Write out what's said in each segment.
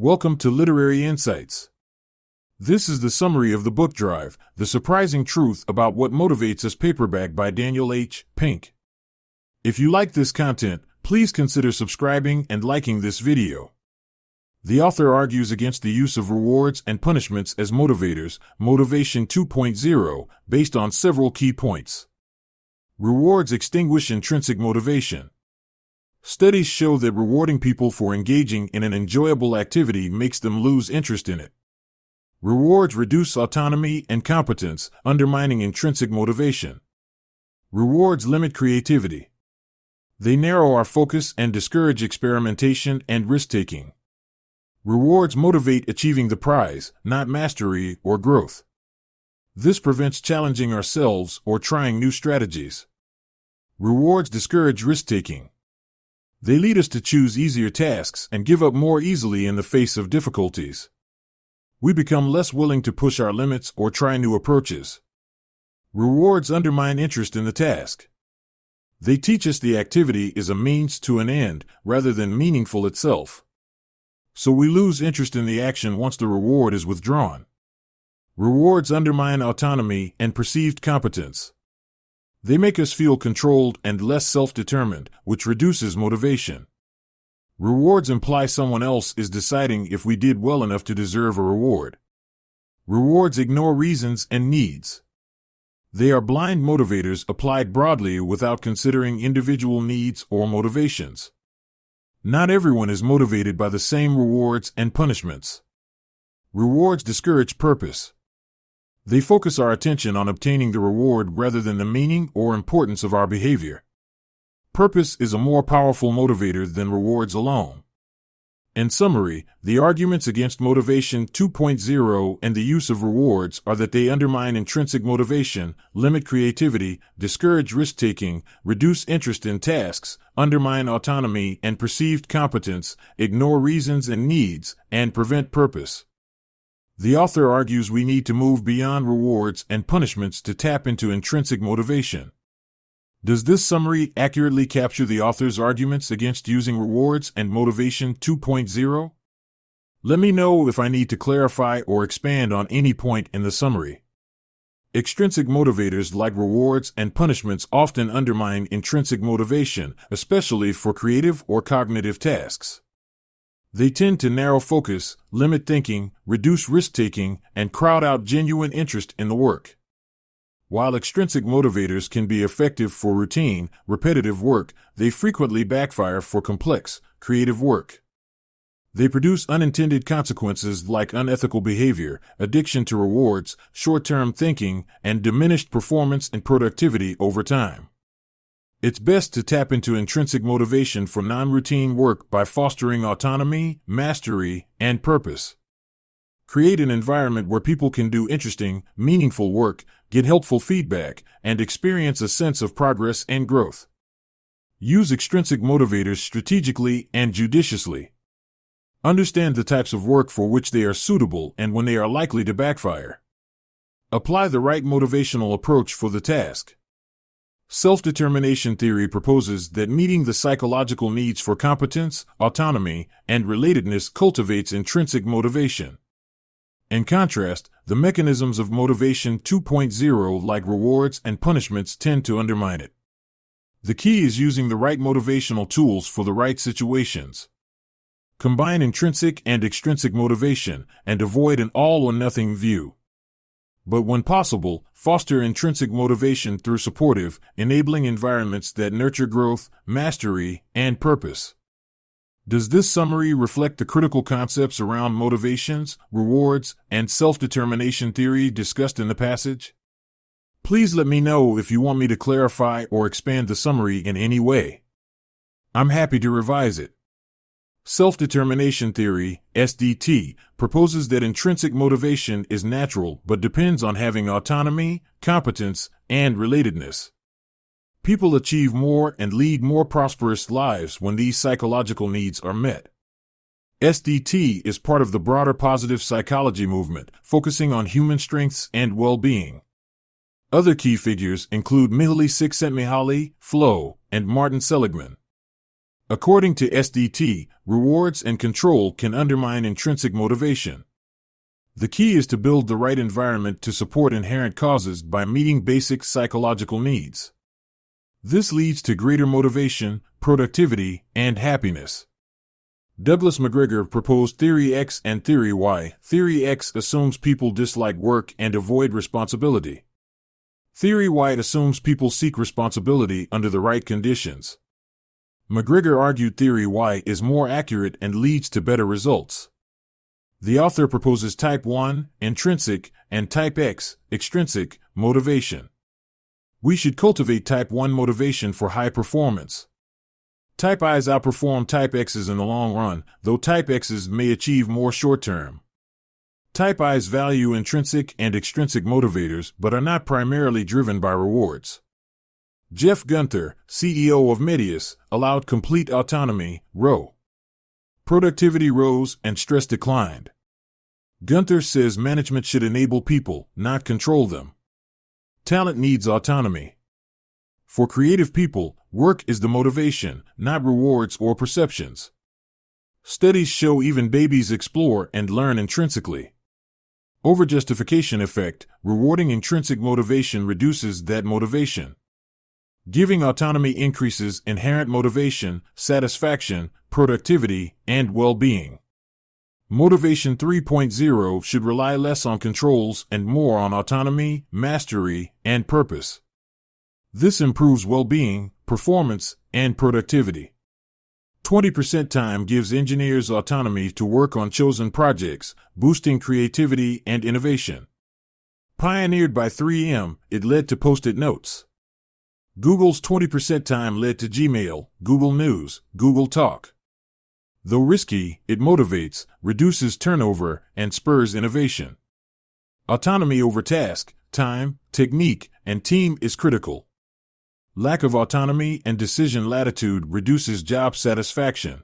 Welcome to Literary Insights. This is the summary of the book Drive, The Surprising Truth About What Motivates Us Paperback by Daniel H. Pink. If you like this content, please consider subscribing and liking this video. The author argues against the use of rewards and punishments as motivators, Motivation 2.0, based on several key points. Rewards extinguish intrinsic motivation. Studies show that rewarding people for engaging in an enjoyable activity makes them lose interest in it. Rewards reduce autonomy and competence, undermining intrinsic motivation. Rewards limit creativity. They narrow our focus and discourage experimentation and risk-taking. Rewards motivate achieving the prize, not mastery or growth. This prevents challenging ourselves or trying new strategies. Rewards discourage risk-taking. They lead us to choose easier tasks and give up more easily in the face of difficulties. We become less willing to push our limits or try new approaches. Rewards undermine interest in the task. They teach us the activity is a means to an end rather than meaningful itself. So we lose interest in the action once the reward is withdrawn. Rewards undermine autonomy and perceived competence. They make us feel controlled and less self-determined, which reduces motivation. Rewards imply someone else is deciding if we did well enough to deserve a reward. Rewards ignore reasons and needs. They are blind motivators applied broadly without considering individual needs or motivations. Not everyone is motivated by the same rewards and punishments. Rewards discourage purpose. They focus our attention on obtaining the reward rather than the meaning or importance of our behavior. Purpose is a more powerful motivator than rewards alone. In summary, the arguments against Motivation 2.0 and the use of rewards are that they undermine intrinsic motivation, limit creativity, discourage risk-taking, reduce interest in tasks, undermine autonomy and perceived competence, ignore reasons and needs, and prevent purpose. The author argues we need to move beyond rewards and punishments to tap into intrinsic motivation. Does this summary accurately capture the author's arguments against using rewards and Motivation 2.0? Let me know if I need to clarify or expand on any point in the summary. Extrinsic motivators like rewards and punishments often undermine intrinsic motivation, especially for creative or cognitive tasks. They tend to narrow focus, limit thinking, reduce risk-taking, and crowd out genuine interest in the work. While extrinsic motivators can be effective for routine, repetitive work, they frequently backfire for complex, creative work. They produce unintended consequences like unethical behavior, addiction to rewards, short-term thinking, and diminished performance and productivity over time. It's best to tap into intrinsic motivation for non-routine work by fostering autonomy, mastery, and purpose. Create an environment where people can do interesting, meaningful work, get helpful feedback, and experience a sense of progress and growth. Use extrinsic motivators strategically and judiciously. Understand the types of work for which they are suitable and when they are likely to backfire. Apply the right motivational approach for the task. Self-determination theory proposes that meeting the psychological needs for competence, autonomy, and relatedness cultivates intrinsic motivation. In contrast, the mechanisms of Motivation 2.0, like rewards and punishments, tend to undermine it. The key is using the right motivational tools for the right situations. Combine intrinsic and extrinsic motivation, and avoid an all-or-nothing view. But when possible, foster intrinsic motivation through supportive, enabling environments that nurture growth, mastery, and purpose. Does this summary reflect the critical concepts around motivations, rewards, and self-determination theory discussed in the passage? Please let me know if you want me to clarify or expand the summary in any way. I'm happy to revise it. Self-determination theory, SDT, proposes that intrinsic motivation is natural but depends on having autonomy, competence, and relatedness. People achieve more and lead more prosperous lives when these psychological needs are met. SDT is part of the broader positive psychology movement, focusing on human strengths and well-being. Other key figures include Mihaly Csikszentmihalyi, Flo, and Martin Seligman. According to SDT, rewards and control can undermine intrinsic motivation. The key is to build the right environment to support inherent causes by meeting basic psychological needs. This leads to greater motivation, productivity, and happiness. Douglas McGregor proposed Theory X and Theory Y. Theory X assumes people dislike work and avoid responsibility. Theory Y assumes people seek responsibility under the right conditions. McGregor argued Theory Y is more accurate and leads to better results. The author proposes Type 1, intrinsic, and Type X, extrinsic, motivation. We should cultivate Type 1 motivation for high performance. Type Is outperform Type X's in the long run, though Type X's may achieve more short-term. Type Is value intrinsic and extrinsic motivators but are not primarily driven by rewards. Jeff Gunther, CEO of Medius, allowed complete autonomy, RO. Productivity rose and stress declined. Gunther says management should enable people, not control them. Talent needs autonomy. For creative people, work is the motivation, not rewards or perceptions. Studies show even babies explore and learn intrinsically. Overjustification effect, rewarding intrinsic motivation reduces that motivation. Giving autonomy increases inherent motivation, satisfaction, productivity, and well-being. Motivation 3.0 should rely less on controls and more on autonomy, mastery, and purpose. This improves well-being, performance, and productivity. 20% time gives engineers autonomy to work on chosen projects, boosting creativity and innovation. Pioneered by 3M, it led to Post-it notes. Google's 20% time led to Gmail, Google News, Google Talk. Though risky, it motivates, reduces turnover, and spurs innovation. Autonomy over task, time, technique, and team is critical. Lack of autonomy and decision latitude reduces job satisfaction.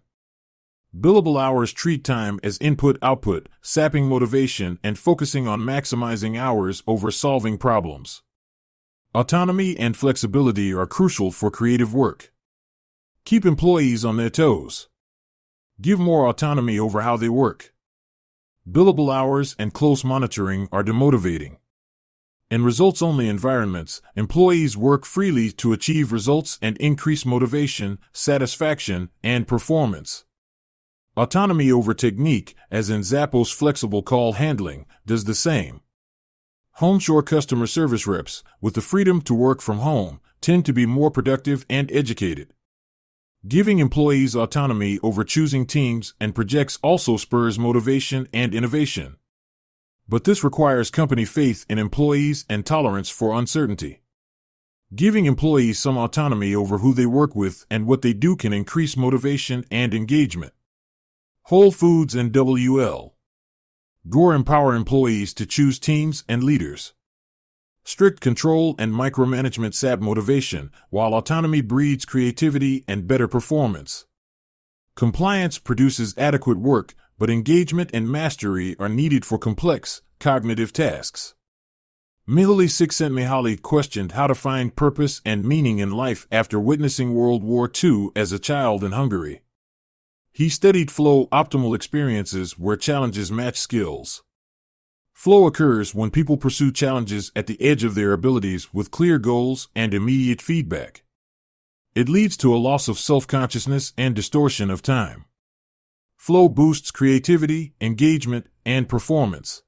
Billable hours treat time as input-output, sapping motivation and focusing on maximizing hours over solving problems. Autonomy and flexibility are crucial for creative work. Keep employees on their toes. Give more autonomy over how they work. Billable hours and close monitoring are demotivating. In results-only environments, employees work freely to achieve results and increase motivation, satisfaction, and performance. Autonomy over technique, as in Zappos flexible call handling, does the same. Homeshore customer service reps, with the freedom to work from home, tend to be more productive and educated. Giving employees autonomy over choosing teams and projects also spurs motivation and innovation. But this requires company faith in employees and tolerance for uncertainty. Giving employees some autonomy over who they work with and what they do can increase motivation and engagement. Whole Foods and WL. Gore empower employees to choose teams and leaders. Strict control and micromanagement sap motivation, while autonomy breeds creativity and better performance. Compliance produces adequate work, but engagement and mastery are needed for complex, cognitive tasks. Mihaly Csikszentmihalyi questioned how to find purpose and meaning in life after witnessing World War II as a child in Hungary. He studied flow optimal experiences where challenges match skills. Flow occurs when people pursue challenges at the edge of their abilities with clear goals and immediate feedback. It leads to a loss of self-consciousness and distortion of time. Flow boosts creativity, engagement, and performance.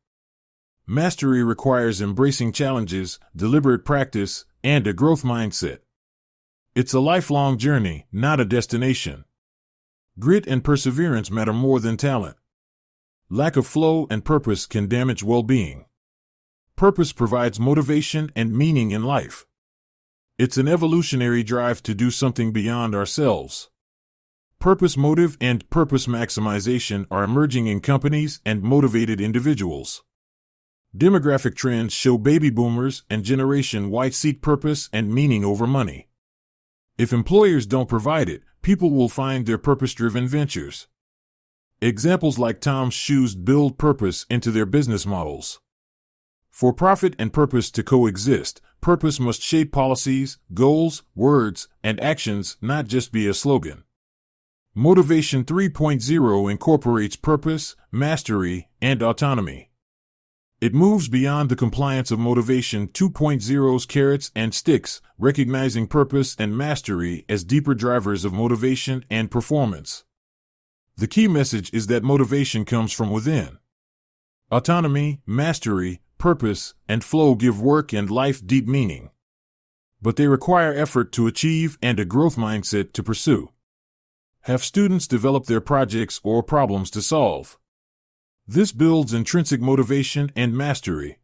Mastery requires embracing challenges, deliberate practice, and a growth mindset. It's a lifelong journey, not a destination. Grit and perseverance matter more than talent. Lack of flow and purpose can damage well-being. Purpose provides motivation and meaning in life. It's an evolutionary drive to do something beyond ourselves. Purpose motive and purpose maximization are emerging in companies and motivated individuals. Demographic trends show baby boomers and Generation Y seek purpose and meaning over money. If employers don't provide it, people will find their purpose-driven ventures. Examples like Tom's Shoes build purpose into their business models. For profit and purpose to coexist, purpose must shape policies, goals, words, and actions, not just be a slogan. Motivation 3.0 incorporates purpose, mastery, and autonomy. It moves beyond the compliance of Motivation 2.0's carrots and sticks, recognizing purpose and mastery as deeper drivers of motivation and performance. The key message is that motivation comes from within. Autonomy, mastery, purpose, and flow give work and life deep meaning. But they require effort to achieve and a growth mindset to pursue. Have students develop their projects or problems to solve. This builds intrinsic motivation and mastery.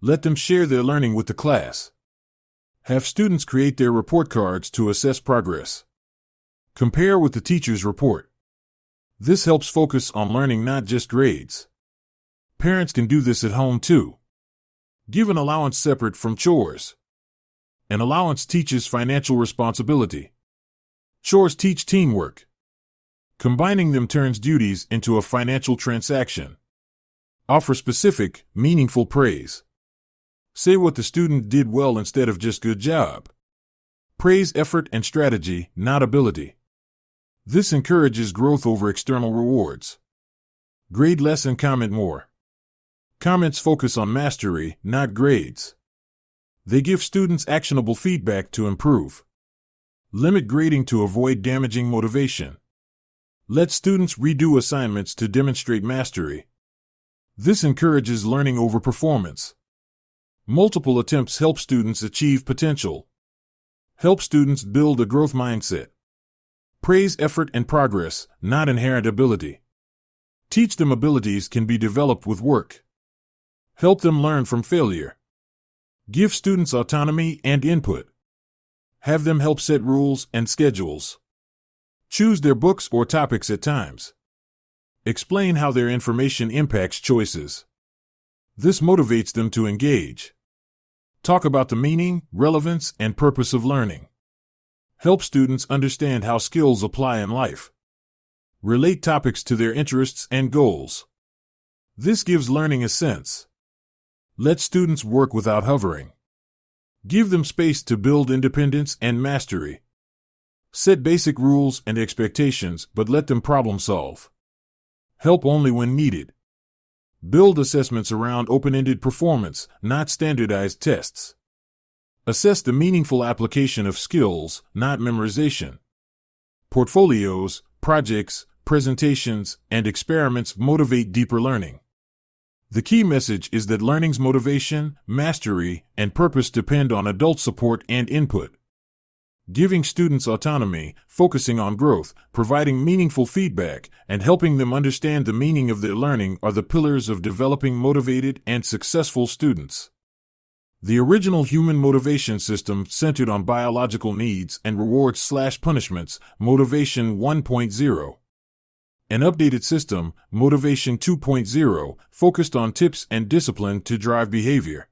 Let them share their learning with the class. Have students create their report cards to assess progress. Compare with the teacher's report. This helps focus on learning, not just grades. Parents can do this at home too. Give an allowance separate from chores. An allowance teaches financial responsibility. Chores teach teamwork. Combining them turns duties into a financial transaction. Offer specific, meaningful praise. Say what the student did well instead of just good job. Praise effort and strategy, not ability. This encourages growth over external rewards. Grade less and comment more. Comments focus on mastery, not grades. They give students actionable feedback to improve. Limit grading to avoid damaging motivation. Let students redo assignments to demonstrate mastery. This encourages learning over performance. Multiple attempts help students achieve potential. Help students build a growth mindset. Praise effort and progress, not inherent ability. Teach them abilities can be developed with work. Help them learn from failure. Give students autonomy and input. Have them help set rules and schedules. Choose their books or topics at times. Explain how their information impacts choices. This motivates them to engage. Talk about the meaning, relevance, and purpose of learning. Help students understand how skills apply in life. Relate topics to their interests and goals. This gives learning a sense. Let students work without hovering. Give them space to build independence and mastery. Set basic rules and expectations, but let them problem solve. Help only when needed. Build assessments around open-ended performance, not standardized tests. Assess the meaningful application of skills, not memorization. Portfolios, projects, presentations, and experiments motivate deeper learning. The key message is that learning's motivation, mastery, and purpose depend on adult support and input. Giving students autonomy, focusing on growth, providing meaningful feedback, and helping them understand the meaning of their learning are the pillars of developing motivated and successful students. The original human motivation system centered on biological needs and rewards/punishments, Motivation 1.0. An updated system, Motivation 2.0, focused on tips and discipline to drive behavior.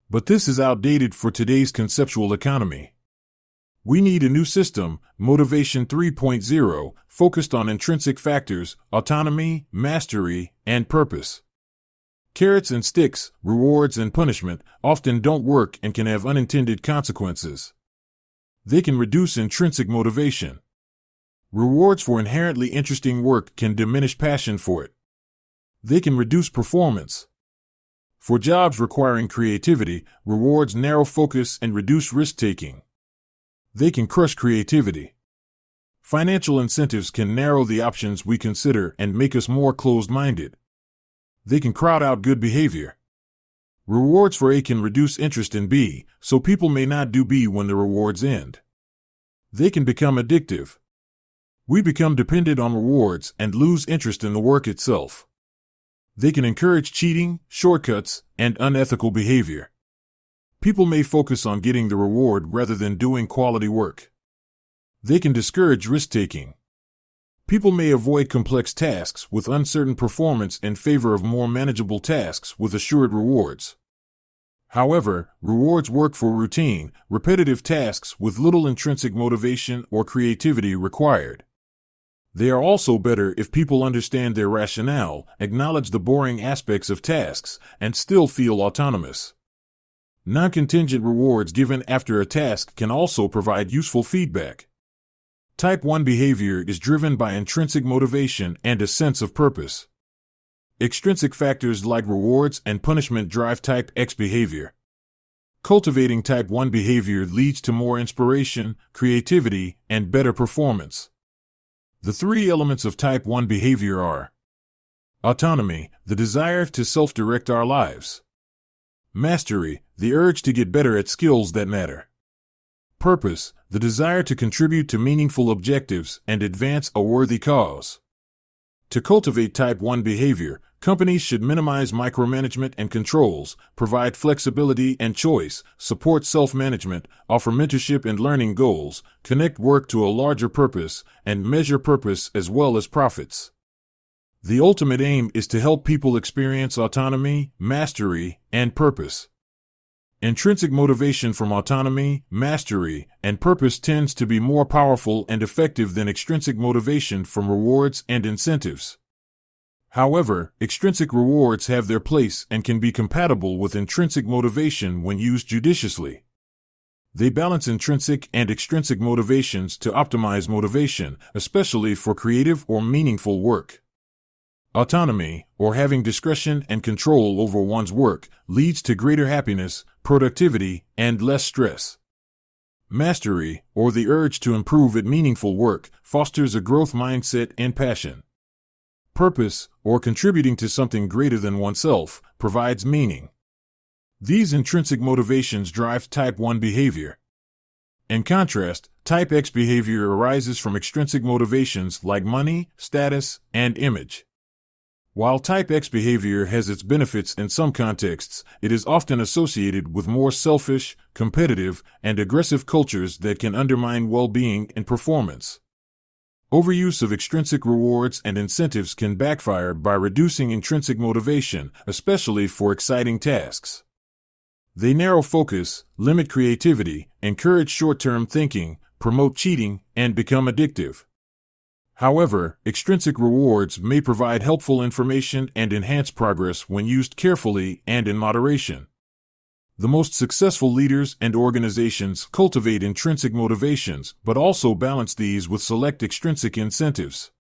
But this is outdated for today's conceptual economy. We need a new system, Motivation 3.0, focused on intrinsic factors, autonomy, mastery, and purpose. Carrots and sticks, rewards and punishment, often don't work and can have unintended consequences. They can reduce intrinsic motivation. Rewards for inherently interesting work can diminish passion for it. They can reduce performance. For jobs requiring creativity, rewards narrow focus and reduce risk-taking. They can crush creativity. Financial incentives can narrow the options we consider and make us more closed-minded. They can crowd out good behavior. Rewards for A can reduce interest in B, so people may not do B when the rewards end. They can become addictive. We become dependent on rewards and lose interest in the work itself. They can encourage cheating, shortcuts, and unethical behavior. People may focus on getting the reward rather than doing quality work. They can discourage risk-taking. People may avoid complex tasks with uncertain performance in favor of more manageable tasks with assured rewards. However, rewards work for routine, repetitive tasks with little intrinsic motivation or creativity required. They are also better if people understand their rationale, acknowledge the boring aspects of tasks, and still feel autonomous. Non-contingent rewards given after a task can also provide useful feedback. Type 1 behavior is driven by intrinsic motivation and a sense of purpose. Extrinsic factors like rewards and punishment drive Type X behavior. Cultivating Type 1 behavior leads to more inspiration, creativity, and better performance. The three elements of Type 1 behavior are: autonomy, the desire to self-direct our lives; mastery, the urge to get better at skills that matter; purpose, the desire to contribute to meaningful objectives and advance a worthy cause. To cultivate Type 1 behavior, companies should minimize micromanagement and controls, provide flexibility and choice, support self-management, offer mentorship and learning goals, connect work to a larger purpose, and measure purpose as well as profits. The ultimate aim is to help people experience autonomy, mastery, and purpose. Intrinsic motivation from autonomy, mastery, and purpose tends to be more powerful and effective than extrinsic motivation from rewards and incentives. However, extrinsic rewards have their place and can be compatible with intrinsic motivation when used judiciously. They balance intrinsic and extrinsic motivations to optimize motivation, especially for creative or meaningful work. Autonomy, or having discretion and control over one's work, leads to greater happiness, productivity, and less stress. Mastery, or the urge to improve at meaningful work, fosters a growth mindset and passion. Purpose, or contributing to something greater than oneself, provides meaning. These intrinsic motivations drive Type 1 behavior. In contrast, Type X behavior arises from extrinsic motivations like money, status, and image. While Type X behavior has its benefits in some contexts, it is often associated with more selfish, competitive, and aggressive cultures that can undermine well-being and performance. Overuse of extrinsic rewards and incentives can backfire by reducing intrinsic motivation, especially for exciting tasks. They narrow focus, limit creativity, encourage short-term thinking, promote cheating, and become addictive. However, extrinsic rewards may provide helpful information and enhance progress when used carefully and in moderation. The most successful leaders and organizations cultivate intrinsic motivations, but also balance these with select extrinsic incentives.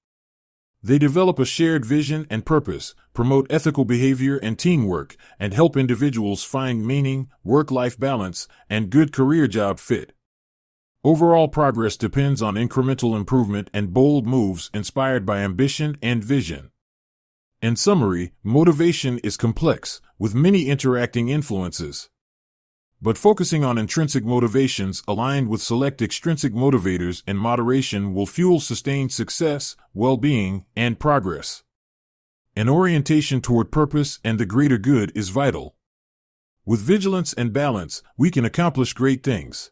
They develop a shared vision and purpose, promote ethical behavior and teamwork, and help individuals find meaning, work-life balance, and good career job fit. Overall progress depends on incremental improvement and bold moves inspired by ambition and vision. In summary, motivation is complex, with many interacting influences. But focusing on intrinsic motivations aligned with select extrinsic motivators in moderation will fuel sustained success, well-being, and progress. An orientation toward purpose and the greater good is vital. With vigilance and balance, we can accomplish great things.